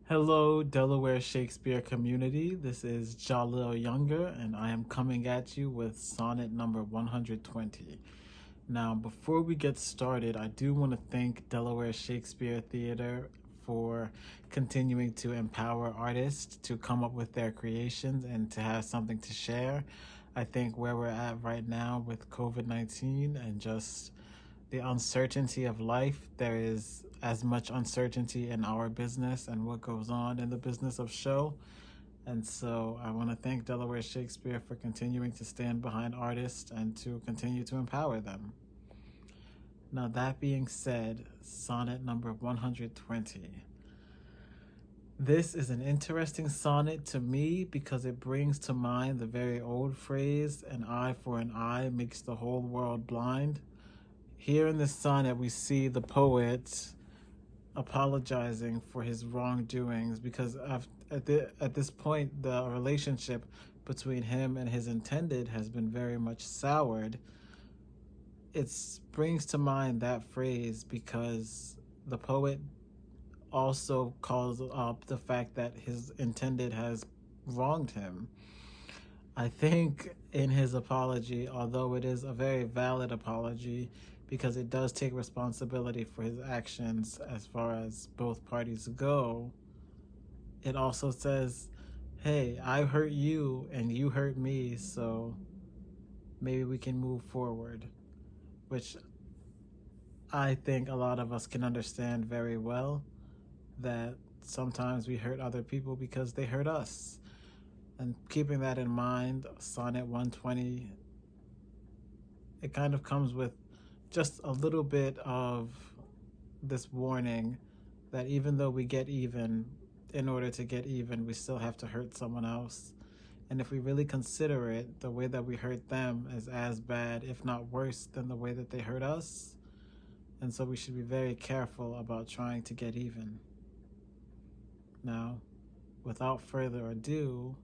Hello, Delaware Shakespeare community. This is Jhalil Younger, and I am coming at you with sonnet number 120. Now, before we get started, I do want to thank Delaware Shakespeare Theater for continuing to empower artists to come up with their creations and to have something to share. I think where we're at right now with COVID-19 and just the uncertainty of life, there is as much uncertainty in our business and what goes on in the business of show. And so I want to thank Delaware Shakespeare for continuing to stand behind artists and to continue to empower them. Now, that being said, sonnet number 120. This is an interesting sonnet to me because it brings to mind the very old phrase, an eye for an eye makes the whole world blind. Here in this sonnet, we see the poet apologizing for his wrongdoings because at this point, the relationship between him and his intended has been very much soured. It brings to mind that phrase because the poet also calls up the fact that his intended has wronged him. I think in his apology, although it is a very valid apology, because it does take responsibility for his actions as far as both parties go, it also says, hey, I hurt you and you hurt me, so maybe we can move forward, which I think a lot of us can understand very well, that sometimes we hurt other people because they hurt us. And keeping that in mind, Sonnet 120, it kind of comes with just a little bit of this warning that even though we get even, in order to get even, we still have to hurt someone else. And if we really consider it, the way that we hurt them is as bad, if not worse, than the way that they hurt us. And so we should be very careful about trying to get even. Now, without further ado,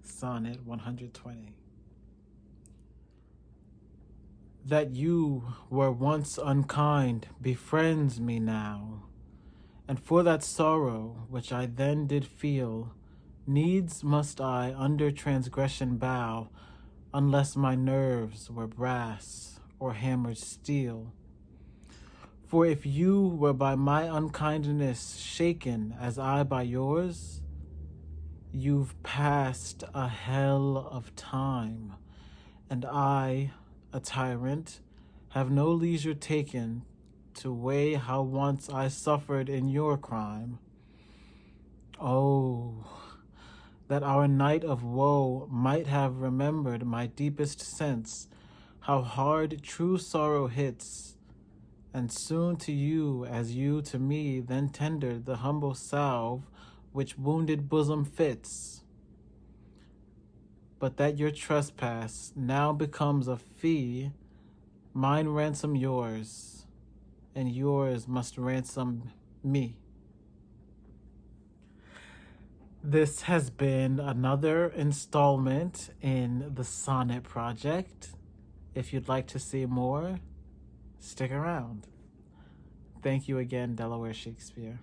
Sonnet 120. That you were once unkind befriends me now, and for that sorrow which I then did feel, needs must I under transgression bow, unless my nerves were brass or hammered steel. For if you were by my unkindness shaken as I by yours, you've passed a hell of time, and I, a tyrant, have no leisure taken to weigh how once I suffered in your crime. Oh, that our night of woe might have remembered my deepest sense, how hard true sorrow hits, and soon to you as you to me then tendered the humble salve which wounded bosom fits. But that your trespass now becomes a fee, mine ransom yours, and yours must ransom me. This has been another installment in the Sonnet Project. If you'd like to see more, stick around. Thank you again, Delaware Shakespeare.